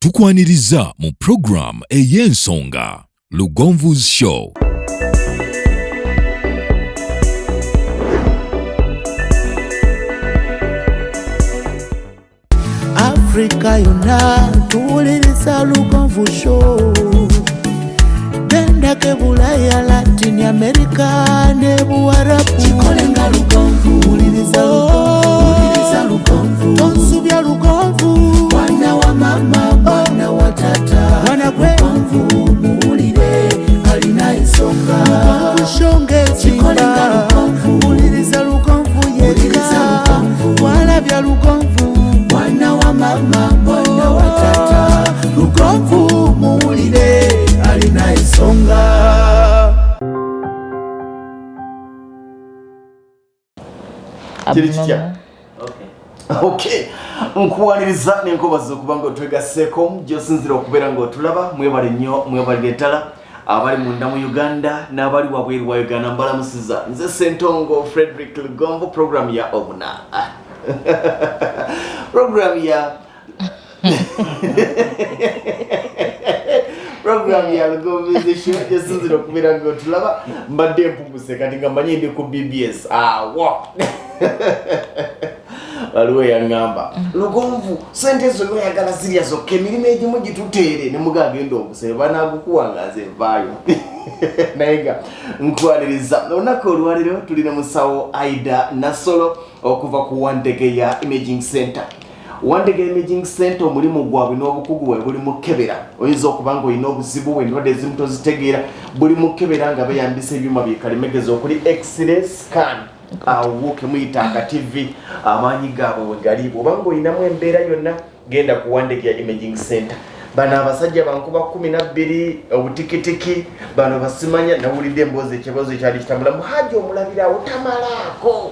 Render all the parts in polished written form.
Tukwaniriza mu program ey'ensonga Lugonvu's Show. Africa yonna tuwuliriza Lugonvu Show. Genda ke Bulaya, Latin America ne Buwarabu. Chikolenga Lugonvu, wuliriza Lugonvu. Tonsubya Lugonvu, mwana wa mama, mwana wa tata. Mwana gwe Lugonvu, muwulire alina ensonga. Lugonvu shonge chikolenga Lugonvu, wuliriza Lugonvu yeka. Walabya Lugonvu, mwana wa mama, mwana wa tata. Lugonvu muwulire alina ensonga. Kirikiya. Okay. Nkuwaniriza nenkobaza okubanga otwegaseeko gyosinzira okubeera ng'otulaba mwebale nnyo mwebalire ddala abali munda mu Uganda n'abali wabweru wa Uganda mbalamusiza nze Ssentongo Frederick Lugonvu program ya Omuna program ya Lugonvu Show gyosinzira okubeera ng'otulaba mbadde mpuguse kati nga mmanyi ndi ku BBS waliwo yangamba Lugonvu sente zonna oyagala zirya zokka emirimu egimu gituteere ne mugagenda obusebe banaagukuwangaza evaayo naye nga nkwaniriza olunaku olwaliro tulina musawo Aida Nasolo okuva ku Wandege ya Imaging Center. Wandege Imaging Center omulimu gwabwe n'obukugu bwe buli mu Kebera. Oyinza okuba ng'olina obuzibu endwadde ezimu tozitegeera buli mu Kebera nga beeyambisa ebyuma byekalimegezi okuli X-ray scan awuke muyita aka TV amaanyi gaabwe we gali bw'oba ng'olinamu embeera yonna genda ku Wandege ya Imaging Center. Bano abasajja bankuba 12 obutikitiki bano basimanya nawulidde emboozi ekibazo ekyali kitambula muhaji omulabirawo tamalaako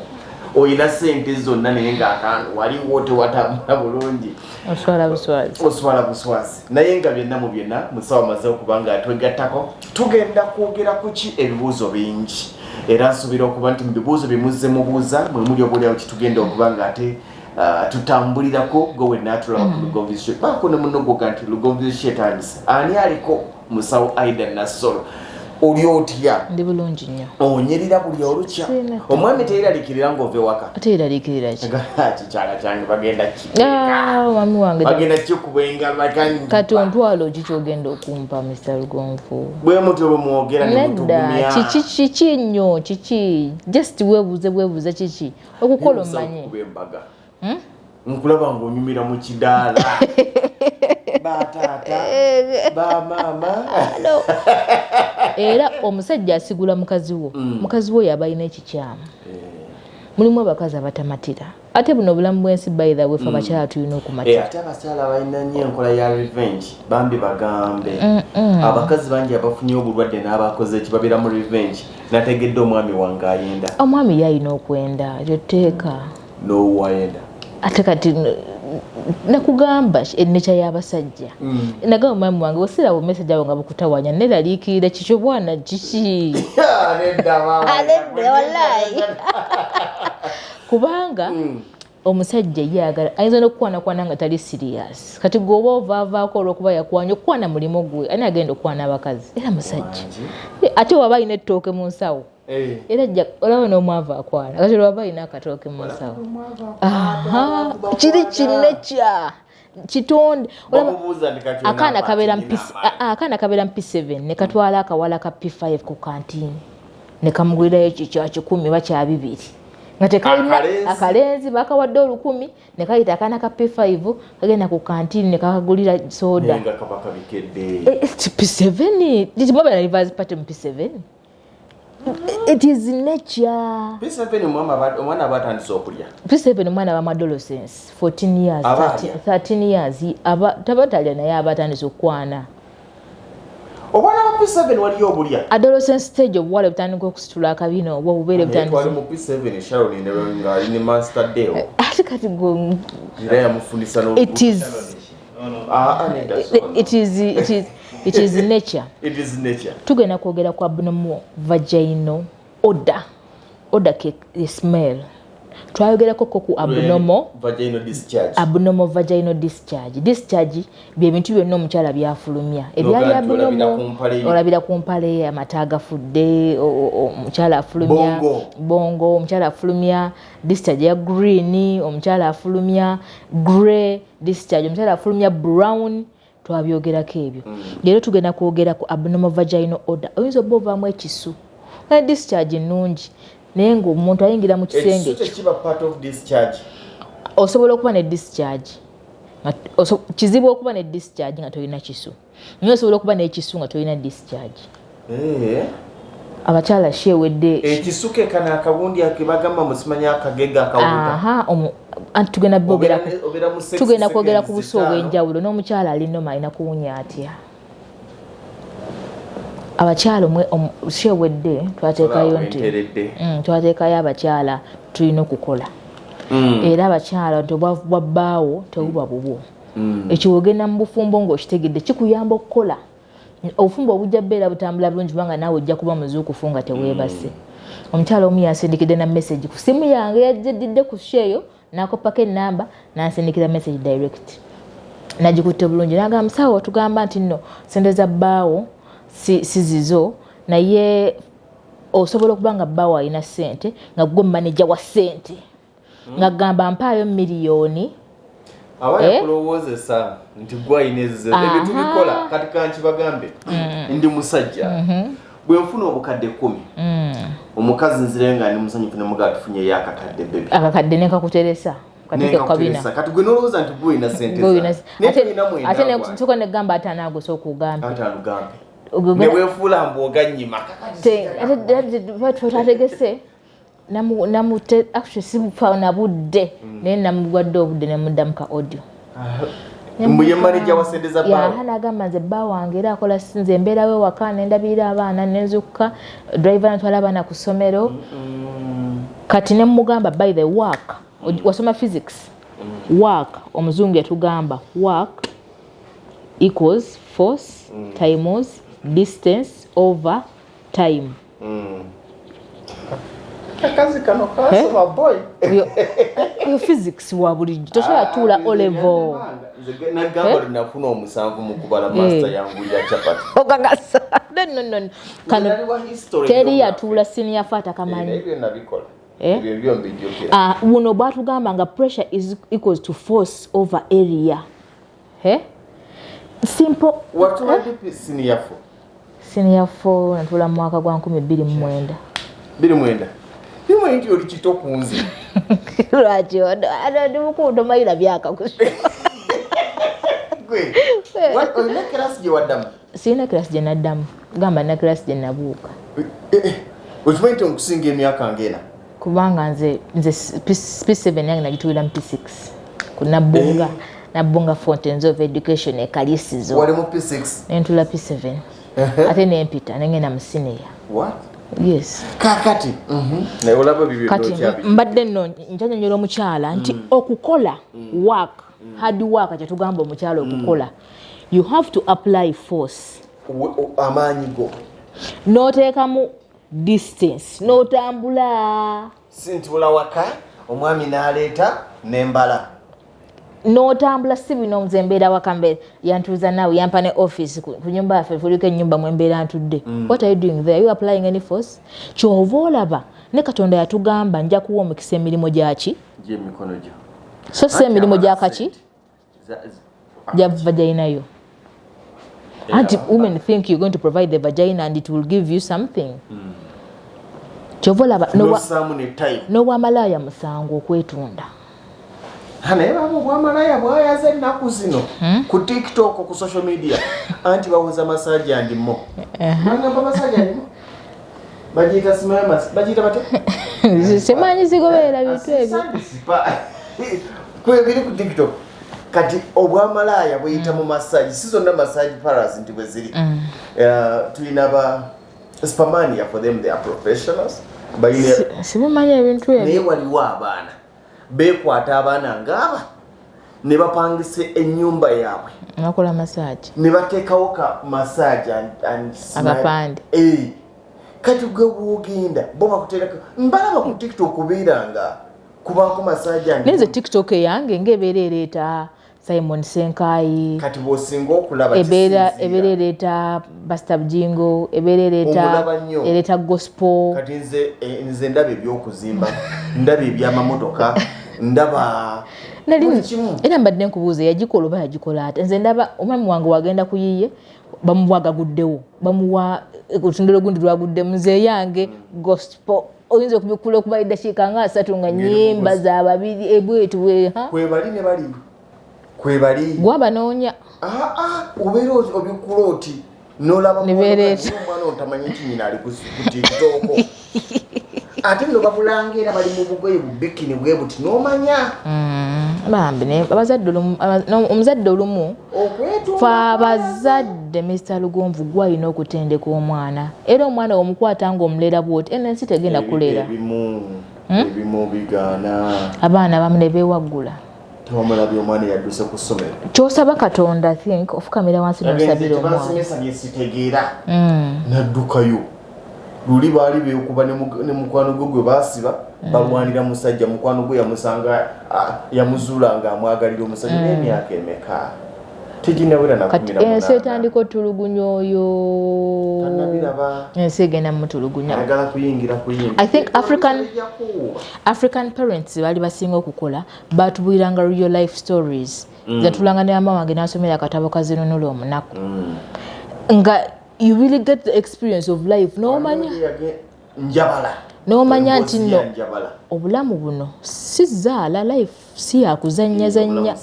oyina sente zonna naye ng'akantu waliwo tewatambula bulungi oswala buswazi naye nga byonna mu byonna musawo amaze okuba nga atwegattako tugenda kwogera ku ki ebibuuzo bingi era nsuubira okuba nti mu bibuuzo bimuzze mubuuza mwe muli obuliawo kitugenda okuba nga ate tutambulirako gwe wennaatulaba ku Lugonvu Show baako ne munogoga nti Lugonvu Show etandise ani aliko musawo Aida Nasolo oli otya? Ndi bulungi nnyo. Onyerera buli olukya. Omwami teeraliikirira ng'ova ewaka. Teeraliikirira ki? Kikyala kyange bagenda kiteeka. Mwami wange. Bagenda kikuba engalo kati ontwalo ki ky'ogenda okumpa Mr. Lugonvu? Bwe mutyo bwe mwogera ne mutugumya. Kiki nnyo kiki? Just weebuuze kiki? Okukola omanye. Nkulaba ng'onyumira mu kidaala. Batata bamama era omusajja asigula mukazi wo yaba alina ekikyamu mulimu abakazi abatamatira ate buno obulamu bw'ensi by the way fe abakyala tulina okumatira ate abakyala balina nnyo enkola ya revenge bambi bagambe abakazi bangi abafunye obulwadde n'abakoze ekibabeera mu revenge nategedde omwami wange ayenda omwami yalina okwenda yotteeka n'owayenda ate kati nakugamba ennecha y'abasajja nagamba mwami wange osirawo message awo nga bukutawanya neraliikirira kikyo bwana kiki wallahi kubanga omusajja yagala ayinza n'okukwana nga tali serious kati gwoba ovaavaako olw'okuba yakwanya okukwana mulimo gwe ani agenda okukwana abakazi era musajja ate waba alina ettooke mu nsawo era olaba n'omwavu akwana kati lwaba alina akatooke mu nsawo kiri kinekya kitonde akaana kabeera mu P7 ne katwala akawala ka P5 ku kantini ne kamugulirayo ekikya 10 bakya 2 nga tekalina akalenzi bakawadde 10 ne kayita akaana ka P5 kagenda ku kantini ne kakagulira soda P7 litimobe na reverse party mu P7 it is nature. P7 omwana abatandise okulya. P7 omwana wa adolescence 14 years 13 years tabatalya naye abatandise okwana. Obwana wa P7 waliyo obulya. Adolescence stage obwale butandika okusitula akabina obwo bubeere butandise. Wali mu P7 Sharon nga ali Master Deo. Ate kati go ya mufundisa no. It is nature. It is nature. Tugenda kwogera ku abnormal vaginal odor. Odor ke smell. twayogerako ku abnormal vaginal discharge bye bintu byonna omukyala byafulumya ebyali abnormal olabira ku mpale amata agafudde omukyala afulumya bongo omukyala afulumya discharge ya green omukyala afulumya grey discharge omukyala afulumya brown twabyogerako ebyo leero tugenda kwogera ku abnormal vaginal odor oyinza obba ovaamu ekisu na discharge nnungi naye ng'omuntu ayingira mu kisenge osobola okuba ne discharge kizibu okuba ne discharge nga tolina kisu naye osobola okuba n'ekisu nga tolina discharge abakyala sheewedde ekisu ke kana akawundi akebagamba musimanya akagega akawuka tugenda kwogera ku busu obw'enjawulo n'omukyala alinoma alina kuwunya atya abakyala sheewedde twateekayo nti twateekayo abakyala tulina okukola era abakyala nti obwavu bwa bbaawo tebuba bubwo ekyo ogenda mu bufumbo ng'okitegedde kikuyamba okukola obufumbo obujja bbeera butambula bulungi kubanga naawe ojja kuba muzuukufu nga teweebase omukyala omu yansindikidde na message ku simu yange yajeddidde ku sheeyo n'akoppako ennamba n'ansindikira message direct nagikutte bulungi n'agamba musawo otugamba nti nno sente za bbaawo si zizo naye osobola okuba nga bbaawo alina ssente nga gwe manager wa ssente nga gamba mpaayo miliyoni abayakulowoozesa nti gwayina ezizo ebyo tubikola kati kankibagambe ndi musajja bwe nfuna obukadde 10 omukazi nzire nga ndi musanyufu ne mugaa tufunyeyo akakadde bebe akakadde nekakuteresa kati gwe nolowooza nti gwolina sente ate ntuka negamba ate anaagosa okugambe nebwefuula mbwoganyima twategese sibufa nabudde naye namugwadde obudde nemuddamu ka audio mbuye manager wa sente za bbaawo nagamba nze bbaawo wange era akola nze embeerawo ewaka nendabirira abaana nenzukka driver natwala abaana ku ssomero kati nemugamba by the work wasoma physics work omuzungu yatugamba work equals force times distance over time akazi kano kasoma boy yo physics wa bulijjo tosobola tuula o level nagamba linafuna omusanvu mu kubala master yangu ya chapati okagasa no kano teri yatuula senior fata kamanyi ebyo nabikola buno bwatugamba nga pressure is equals to force over area simple watuladipi senior 4 natula mu mwaka gwa 2029 bimwe nti oli kito kunzi lwaki ndi mukundo mayira byakakusa olina kirasi gye waddamu sirina kirasi gye naddamu gamba nina kirasi gye nabuuka okimanyi nti okusinga emyaka ngena kubanga nze P7 yange nagituwira mu P6 ku nabbunga Fountains of Education ekalisizo wali mu P6 nentula P7 ate nempita nengenda mu senior yes kakati olaba bibyo kati mbadde nno nkyanyonyola omukyala nti okukola work hard work kyetugamba omukyala okukola you have to apply force amaanyi go n'oteekamu distance n'otambula sintula waka omwami n'aleeta n'embala n'otambula si bino nze mbeera waka mbeera yantuuza naawe yampa ne office ku nyumba yaffe fuliko ennyumba mwe mbeera ntudde what are you doing there? Are you applying any force? Kyova olaba ne Katonda yatugamba nja kuwa omukisa emirimu gyaki gy'emikono gyo so si emirimu gyakaki gya vaginayo and women think you're going to provide the vagina and it will give you something kyova olaba n'obwamalaaya musango okwetunda naye baba obwamalaya bwayaze ennaku zino ku TikTok ku social media anti bawoza masaji andimo nangamba masaji andimo bagiyita simayamas bagiyita bate simanyi zigoberera bintu ebyo kwebiri ku TikTok kati obwamalaya buyita mu masaji si zonna masaji paras nti bwe ziri tulina ba spamania for them they are professionals sibimanyi ebintu ebyo naye waliwo abaana bekwata abaana ngaaba ne bapangise ennyumba yaabwe nakola massage ne bateekawo ka massage akapande kati gwe bwogenda bo bakuteerako mbalaba ku TikTok beeranga kubako masaja nze TikTok yange ngebeera ereeta Simon Senkai kati bw'osinga okulaba ebeera ereeta Basta Bujingo ebeera ereeta gospel kati nze ndaba ebyokuzimba ndaba ebyamamotoka ndaba era mbadde nkubuuza yagikola oba yagikola ate nze ndaba omwami wange wagenda ku yiye bamuwa gaguddewo bamuwa olutondero gundi lwagudde muze yange gospel oyinza okubikula okuba eddakiika nga 3 nga nnyimba za babiri ebwetu kwebali gwabanoonya obeera obikula oti nolaba omwana otamanyi nti nyina ali ku TikTok ate no babulangira bali mu bugoye bubikini bwe buti nomanya bambi omuzadde olumu fa abazadde Mr. Lugonvu gwalina okutendeka omwana era omwana omukwata nga omulera bwoti ensi tegenda kulera ebimu bigaana abaana bamu ne beewaggula tewamulabye omwana yadduse ku ssomero kyosaba Katonda think ofukamira wansi nosabira omwana naddukayo luli baali beekuba ne mukwano gwe gwe baasiba balwanira musajja mukwano gwe yamusanga yamuzuula nga amwagalira omusajja n'emyaka emeka teginawera nakumira ensi etandika otulugunya oyo ensi egenda mutulugunya ayagala kuyingira I think African parents bali basinga okukola batubuliranga real life stories zatulanga ne mama wange n'asomera akatabo kazinunula omunaku nga you really get the experience of life n'omanya nti nno obulamu buno si zaala life si yakuzannyazannya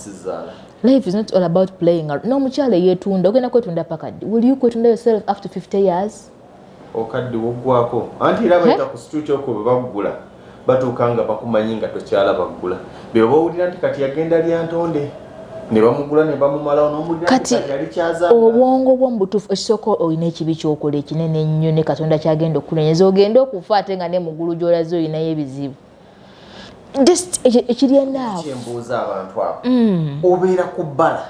life is not all about playing around n'omukyala yeetunda ogenda kwetunda pakadde will you kwetunda yourself after 50 years okadde woggwako anti era bayita ku street okwo bwe bagula batuuka nga bakumanyi nga tokyala baggula be bawulira nti kati yagenda lyantonde ne bamugula ne bamumalawo n'omulira kati yali kyaza obwongo bw'omubutuufu ekisooka olina ekibi kyokola ekinene ennyo ne Katonda kyagenda okulenyeza ogenda okufa ate nga ne mugulu gy'olaze olinayo ebizibu just ekiri enaafu kyembuuza abantu abo obeera ku bbala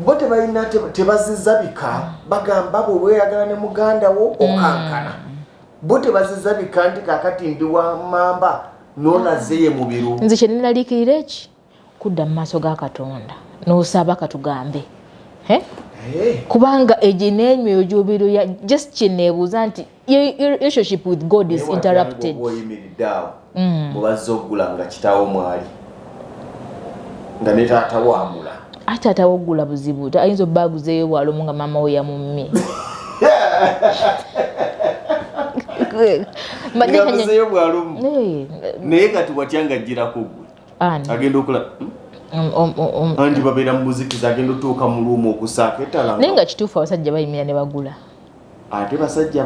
bo tebalina tebazizza bika bagamba bwe weeyagala ne muganda wo okankana bo tebazizza bika nti kakati ndi wa mamba n'onazeeye mu biru nze kye ninaliikirira eki kudda mu maaso ga Katonda n'osaba katugambe kubanga egyo n'emyoyo gy'obeera ya just kyeneebuuza nti your relationship with God is interrupted mubazze okugula nga kitaawo mwali nga ne taata wamula ate taata woggula buzibu ayinza obbaaguzeeyo bwalomu nga maama we yamumme ngabuzeeyo bwalomu naye nga tiwatyanga ajjirako gwe agenda okola anti babeera mu buzikiza agenda otuuka mu luumu okusaaka ettala naye nga kituufu abasajja bayimira ne bagula ate basajja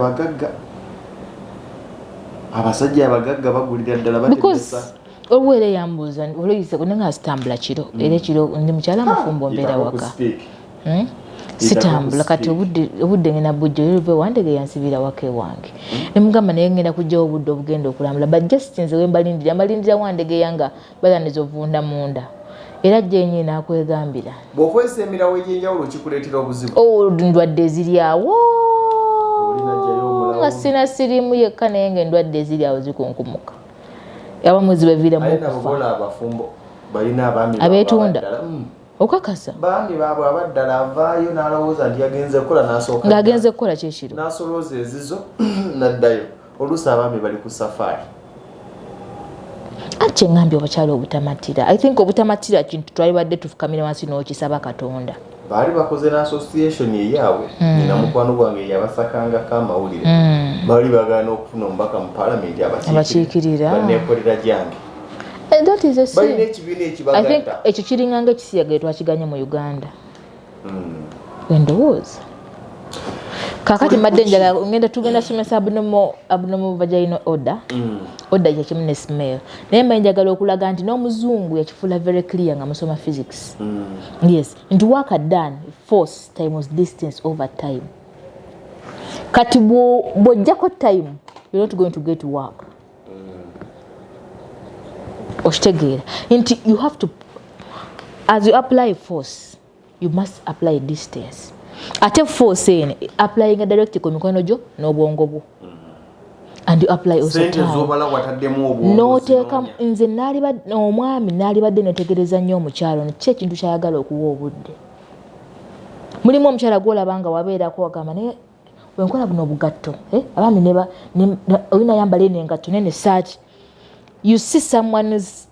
abagagga bagulira ddala bategesa olwera yambuuza olweyise kunenga sitambula kiro era ekiro ndi mukyala mufumbo mbeera waka sitambula kati obudde ngenda bujja olwe wandege yansibira waka ewange nemugamba naye ngenda kujjawo obudde obugenda okulambula but just nze mbalindira wandege yanga balaniza ovunda munda era jjenyi nakwegambira bw'okozesa emirawo egy'enjawulo kikuleetera obuzibu ndwadde eziryawo nga sina sirimu yekka naye nga endwadde eziryawo zikunkumuka abamuzi baviiramu okufa abafumbo balina abaami abeetunda okakasa baami baabwe abaddala avaayo n'alowooza nti yagenze kukola n'asooka ng'agenze kukola kyekiro n'asolooza ezizo n'addayo oluusi abaami bali ku safaari ate ngambye obukyala obutamatira I think obutamatira kintu twalibadde tufukamira wansi n'okisaba Katonda baali bakoze n'association eyaabwe nina mukwano gwange yabasakangako amawulire baali bagana okufuna omubaka mu paalamenti abakiikirira banneekolera gyange balina ekibiina ekibagatta ekyo kiringanga ekisiyagaye twakiganye mu Uganda endowooza kakati madde njagala tugenda somesa abnormal vaginal order order kyekimu ne smell naye mba njagala okulaga nti n'omuzungu yakifuula very clear nga musoma physics yes nti work done force times distance over time kati bw'ojjako time you're not going to get to work okitegeera nti you have to as you apply force you must apply distance ate force ene applying direct ku mikono gyo n'obwongo bwo and you apply also sente time zobala wataddemu obwo n'oteeka nze naalibadde omwami naalibadde netegereza nnyo omukyalo ki ekintu kyayagala okuwa obudde mulimu omukyala gwolaba nga wabeerako wagamba naye wenkola buno obugatto abaami olina yambala eno engatto nene saati you see someone is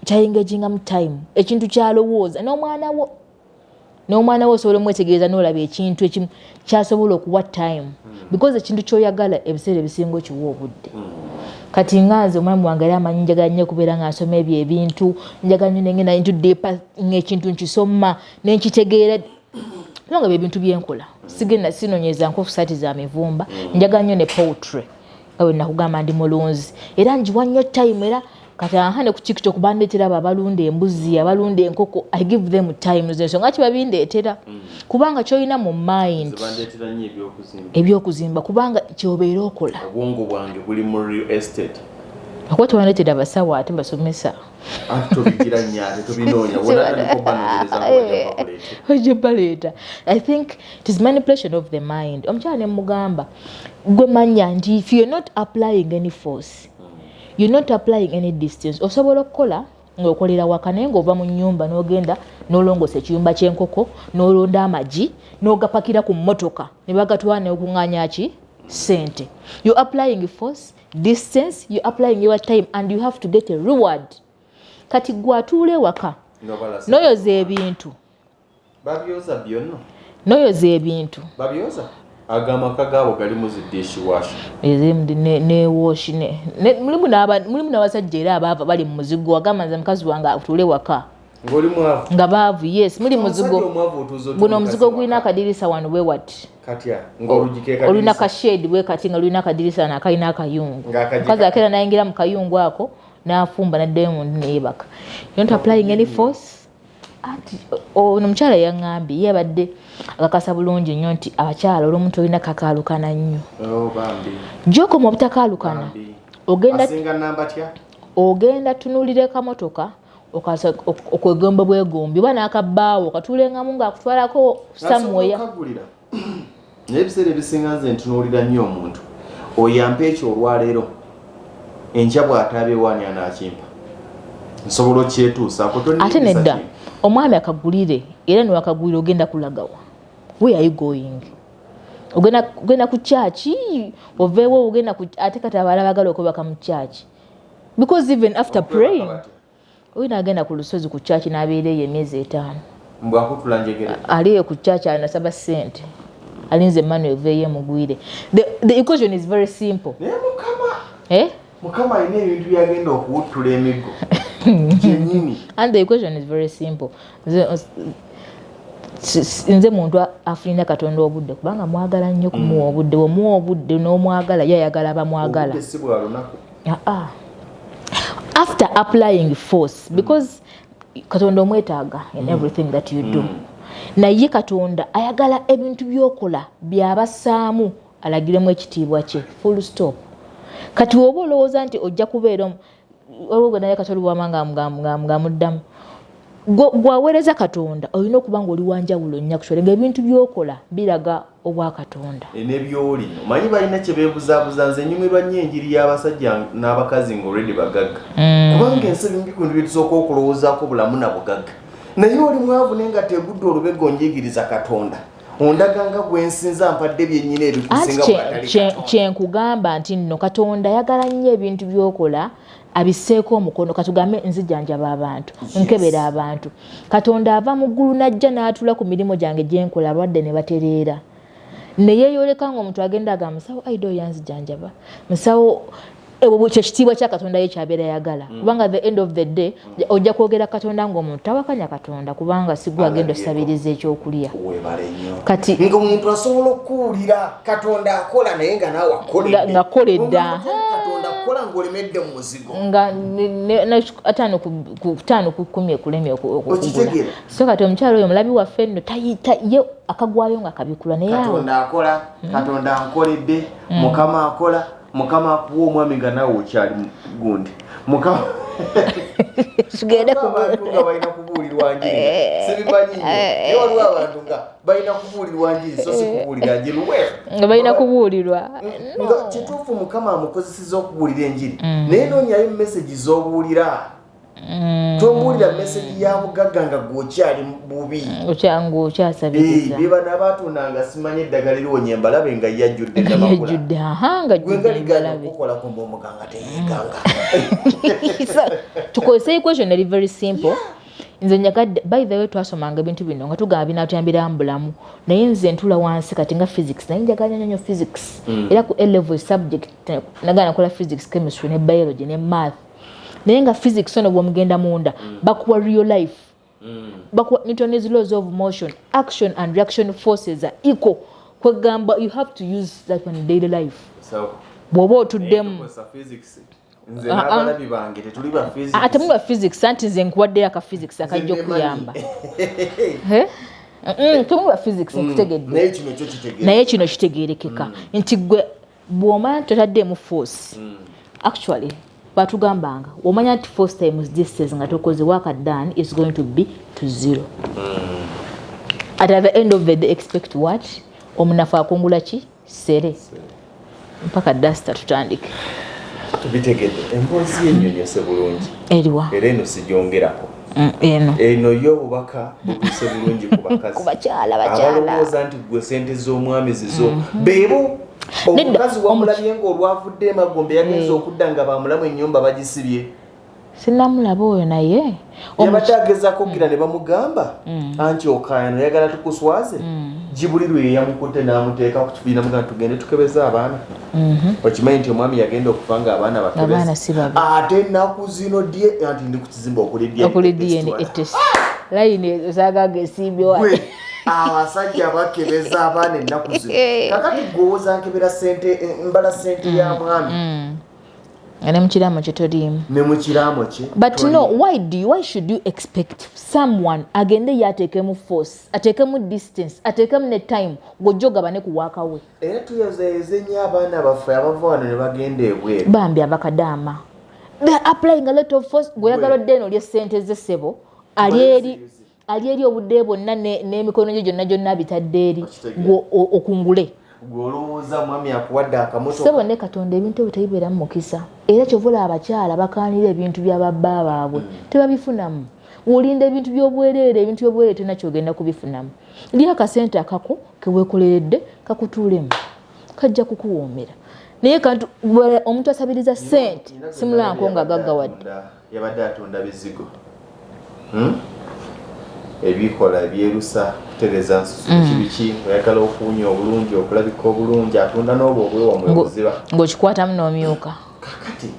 kyayengaging mu time ekintu kyalowooza n'omwana wo osobola omwetegereza n'olaba ekintu ekimu kyasobola okuwa time because ekintu kyoyagala ebiseera ebisinga okiwa obudde kati nga nze omwami wange era amanyi njagala nnyo okubeera nga nsoma ebyo ebintu njagala nnyo nengenda into deeper ng'ekintu nkisoma nenkitegeera nga byebintu byenkola sigenda sinonyeza nkofu saati za mivumba njagala nnyo ne poetry awe nakugamba ndi mulunzi era njiwa nnyo time era kati ahane ku TikTok bandeetera abalunda embuzi abalunda enkoko I give them time ensonga ki babindeetera kubanga kyolina mu mind ebyokuzimba kubanga kyobeera okola obwongo bwange buli mu real estate akuba tebandeetera abasawo ate basomesa tobigira nyaate tobinoonya ojebaleeta I think it is manipulation of the mind omukyala ne mugamba gwe manya nti if you're not applying any force you're not applying any distance osobola okukola ng'okolera waka naye ng'ova mu nnyumba n'ogenda n'olongosa ekiyumba ky'enkoko n'olonda amagi n'ogapakira ku mmotoka ne bagatwala ne okuŋŋaanya ki sente you're applying force distance you're applying your time and you have to get a reward kati gwatuule waka noyoza ebintu babyoza byonna noyoza ebintu babyoza agamaka gaabo gali mu dishwasher ne wash mulimu n'abasajja era abaava bali mu muzigo wagamba nze mukazi wange atuule waka ng'oli mwavu nga baavu yes muli muzigo guno omuzigo gulina akadirisa wano bwe wati katya ng'olugikeeka olina kashedi bwe kati nga lulina akadirisa nakalina akayungu mukazi akeera nayingira mu kayungu ako n'afumba n'addayo mundu neyeebaka you not applying any force ono omukyala yaŋŋambye yabadde akakasa bulungi nnyo nti abakyala olw'omuntu olina kakaalukana nnyo gyokoma obutakaalukana ogenda tunuulira kamotoka okwegomba bwegombi oba n'akabbaawo okatuulengamu ng'akutwalako samweya naye ebiseera ebisinga nze ntunuulira nnyo omuntu oyampa ekyo olwaleero enkya bw'ataabeewaani anaakimpa nsobola okyetuusaako ate nedda omwami akagulire era niwakagulire ogenda kulagawa where are you going ogenda ku chachi oveewo ogenda ate kati abala bagala okubaka mu chachi because even after praying oyina agenda ku lusozi ku chachi n'abeereyo emyezi 5 mbwakutula njegere aliyo ku chachi anasaba sente alinze Emmanuel veye mugwire the equation is very simple mukama alina ebintu byagenda okuwuttula emigo and the equation is very simple nze muntu afulina katonda obudde kubanga mwagala nnyo kumuwa obudde omuwa obudde n'omwagala yayagala abamwagala after applying force because katonda omwetaaga in everything that you do naye katonda ayagala ebintu byokola byabasaamu alagiremu ekitiibwa kye full stop kati woba olowooza nti ojja kubeera olwo naye katoli bwamanga muddamu gwaweereza katonda olina okuba nga oli wanjawulo nnyo kusole ng'ebintu byokola biraga obwa katonda n'ebyoli omanyi balina kye beebuzaabuza nze nyumirwa nnyo enjiri y'abasajja n'abakazi ng'olwedi bagagga kubanga ensi ebimu bikundu byetusooka okulowoozaako bulamu na bugagga naye oli mwavu naye nga tegudde olubega onjigiriza katonda ondaganga gwensinza mpadde byennyina ebikusinga kyenkugamba nti nno katonda ayagala nnyo ebintu byokola abiseeko omukono katugambe nzijanjaba abantu nkebera abantu katonda ava mu ggulu najja n'atula ku mirimu gyange gyenkola abalwadde ne batereera neyeeyoleka ng'omuntu agenda agamba musawo aido yanzijanjaba musawo kyo kitiibwa kya katonda ye kyabeera yagala kubanga the end of the day ojja kwogera katonda ng'omuntu tawakanya katonda kubanga sigwa agenda osabiriza ekyokulya kati ng'omuntu asobola okuwulira katonda akola naye nga naawe ngakoledda katonda akola ng'olemedde mu muzigo nga 5 ku 10 ekulemye okugula so kati omukyalo oyo mulabi waffe nno ye akagwayo nga kabikula naye katonda akola katonda ankoledde mukama akola mukama akuwa omwami nga naawe okyali gundi mukama tugende nga balina kubuulirwa njiri sibimanyi naye waliwo abantu nga balina kubuulirwa njiri so si kubuulira njiri nga balina kubuulirwa nga kituufu mukama amukozeseza okubuulira enjiri naye noonyayo message z'obuulira tombuulira message ya bugagga nga gwokyali bubi okyasabiriza bye bana baatundanga simanyi eddagala eriwonya embalabe nga yajjudde yajjudde nga gwengaliganakukola kumba omuganga teyeeganga tukozesa equation eri very simple nze nyagadde by the way twasomanga ebintu bino nga tugamba binaatuyambira mu bulamu naye nze ntula wansi kati nga physics naye njagala nnyo physics era ku A-level subject nagala nakola physics chemistry ne biology ne math naye nga physics ono bwomugenda munda bakuwa real life bakuwa Newton's laws of motion action and reaction forces are equal kwegamba you have to use that one in daily life bw'oba otuddemu atemuba physics anti nze nkuwaddeyo aka physics akajja okuyamba temuba physics nkutegedde naye kino kitegeerekeka nti gwe bw'omanya totaddemu force actually batugambanga omanya nti force times distance nga tokoze work done is going to be to 0 at the end of the day expect what omunafu akungula ki sere mpaka dasta tutandike tubitegedde emboozi yennyonnyose bulungi eriwa era eno sigyongerako eno yo obubaka butuse bulungi ku bakazi abalowooza nti gwe sente z'omwami zizo beebo omukazi wamulabye ng'olwavudde emagombe yagenza okudda nga bamulamu ennyumba bagisibye sinamulaba oyo naye yabadde agezaako okgira ne bamugamba anti okaano yagala tukuswaze gibulirwe yeyamukutte n'amuteeka ku kibiina mugamba tugende tukebeza abaana okimanyi nti omwami yagenda okufa nga abaana bakebeza ate ennaku zino anti ndi ku kizimba okuli DNA layini osagaga esimbyewa abasajja bakebeza abaana ennaku zino kakati gwowoza nkebera mbala sente ya mwami ne mukiraamo kye toliimu ne mukiraamo kye but no why should you expect someone agende yateekemu force ateekemu distance ateekemu ne time ng'ojjoga ne kuwaaka we era tuyozayoze nnyo abaana baffe abava wano ne bagenda ebweru bambi abakadaama they are applying a lot of force gw'oyagala odde eno olye ssente z'essebo ali eri obudde bwonna n'emikono gye gyonna bitadde eri okungule gw'olowooza mwami akuwadde akamoto sebo ne Katonda ebintu ebyo tebibeeramu mukisa era kyovula abakyala bakaanira ebintu bya babba baabwe tebabifunamu wolinda ebintu by'obwereere tena kyogenda kubifunamu lya akasente akako keweekoleredde kakutuulemu kajja kukuwoomera naye kantu omuntu asabiriza sente simulanko nga gaggawadde yabadde atunda bizigo ebikola ebyerusa kutereza kibiki oyagala okuwunya obulungi okulabika obulungi atunda n'obwo obwewa mwebuziba ng'okikwatamu n'omyuka kakati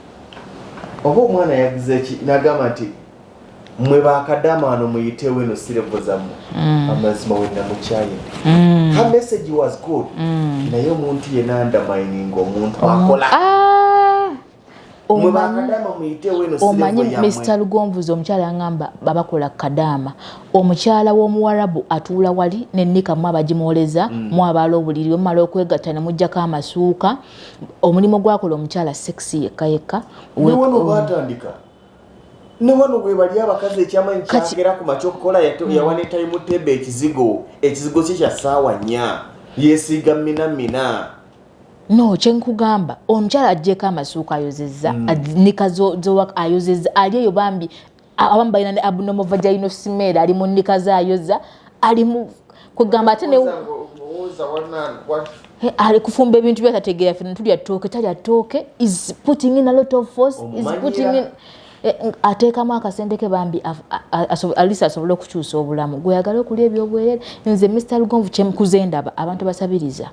oba omwana yagize ki nagamba nti mwe bakadaama wano muyitewo eno sirevo zammwe amazima wenna mukyaye her message was good naye omuntu yena undermining omuntu akola omanyi Mr. Lugonvuzi omukyala yangamba babakola kadaama omukyala w'omuwarabu atuula wali nennika mu abagimwoleza mu abaala obuliri omumala okwegatta ne mujjako amasuuka omulimu gwakola omukyala sexy yekka newano batandika newano gwe bali abakazi ekyamanyi kyagera ku makyo okukola yawana etayimu tebe ekizigo kye kya ssaawa 4 yeesiiga mina no kyenkugamba omukyala ajjeko amasuuka ayozezza nika zowaka ayozezza ali eyo bambi abamu balina ne abnormal vaginal smell ali mu nnika z'ayozza ali mu kugamba ate ne ali kufumba ebintu byatategeera ffe netulya ttooke talya ttooke is putting in a lot of force is putting in ateekamu akasente ke bambi alisa asobole okukyusa obulamu gweyagala okulya ebyobwereere nze Mr. Lugonvu kyemkuze ndaba abantu basabiriza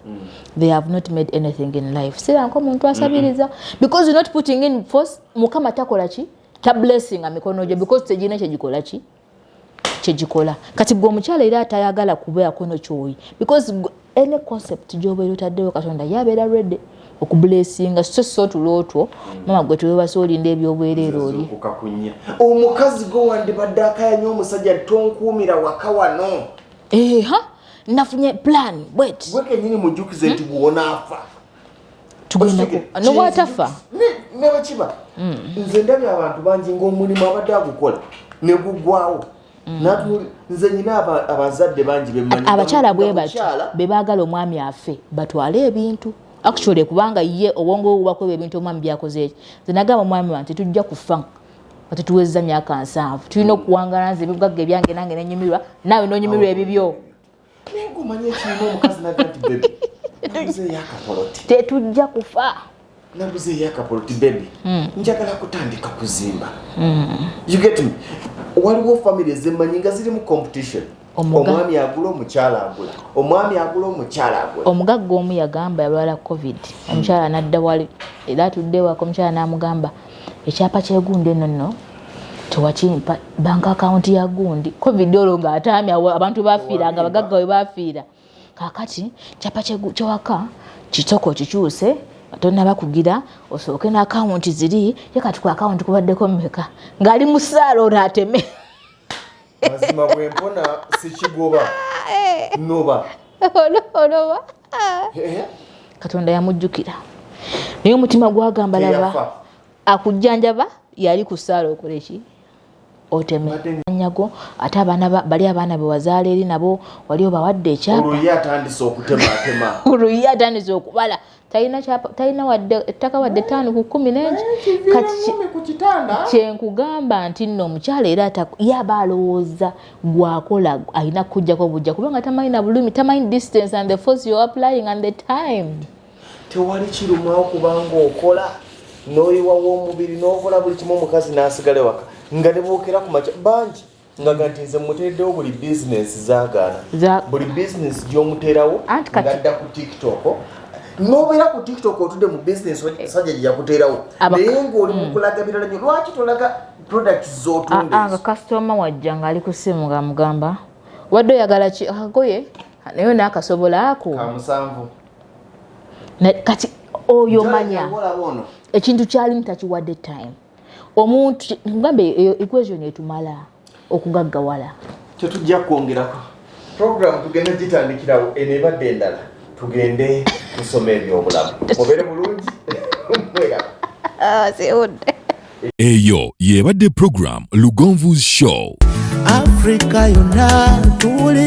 they have not made anything in life siranko omuntu asabiriza because you're not putting in force mukama takola ki ta blessing amikono gye because tegina kyegikola ki kyegikola kati gwe omukyala era atayagala kubeerako no kyoyi because any concept gy'obeera otaddewo Katonda yabeera ready okublessinga so tulotwo mama gwe tuwebasa olinda ebyobwereere oli omukazi gwe wandibadde akayanya omusajja tonkuumira waka wano nafunye plan wet gwe kenyini mujjukize nti bw'onaafa tugenda nobwatafa ne bakiba nze ndabye abantu bangi ng'omulimu abadde agukola ne gugwawo nze nyina abazadde bangi bemmanyi abakyala bwe batyo be baagala omwami afe batwale ebintu actually kubanga ye obwongo bubakoba ebintu omwami byakoze eki nze nagamba omwami wange tetujja kufa nga tuwezza myaka 7 tulina okuwangala nze ebibugagga ebyange nange nenyumirwa naawe nonyumirwa ebibyo nenkumanya ekiina omukazi naga nti bebi naguzeeyo akapoloti tetujja kufa naguzeeyo akapoloti bebi njagala kutandika kuzimba you get me waliwo family ezemmanyi nga ziri mu competition omwami agula omukyala agula omwami agula omukyala agula omugagga omu yagamba yalwala covid omukyala nadda wali era atudde wako omukyala n'amugamba ekyapa kyegundi eno nno tewakimpa bank account ya gundi covid olwo ng'atamya abantu bafiira nga abagagga we bafiira kakati kyapa kyewaka kitoko kikyuse atonna bakugira osooke na account ziri yakati ku account kubaddeko mmeka ng'ali mu ssaala olwo ateme mazima bwempona sikigoba noba oloba katonda yamujjukira naye omutima gwagamba laba akujjanjaba yali ku ssaala okola eki oteme nyago ate bali abaana be wazaala eri nabo wali obawadde ekyapa olwo ye atandise okubala talina wadde ettaka wadde 5 ku 10 n'engi kyenkugamba nti nno omukyala era yaba alowooza gwakola alina kujjako bujja kubanga tamanyi na bulumi tamanyi distance and the force you're applying and the time tewali kirumwawo kubanga okola n'oyiwa w'omubiri n'okola buli kimu omukazi n'asigale waka nga ne bookera ku makya bangi nga gati nze muteereddewo buli bizinesi zaagaana buli bizinesi gy'omuteerawo ngadda ku tiktok n'obeera ku tiktok otudde mu bizinesi sajja gye yakuteerawo naye ng'oli mu kulaga birala nnyo lwaki tolaga products z'otunda nga kasitoma wajja ng'ali ku ssimu ng'amugamba wadde oyagala ki akagoye naye n'akasobola ako kamusanvu kati oyo manya ekintu kyalimu takiwadde time omuntu ngambe equation etumala okugaggawala tetujja kwongerako program tugenda gitandikirawo enebadde endala tugende tusoma ebyobulamu mubere bulungi eyo yebadde program Lugonvu's Show Africa yonna tuwulire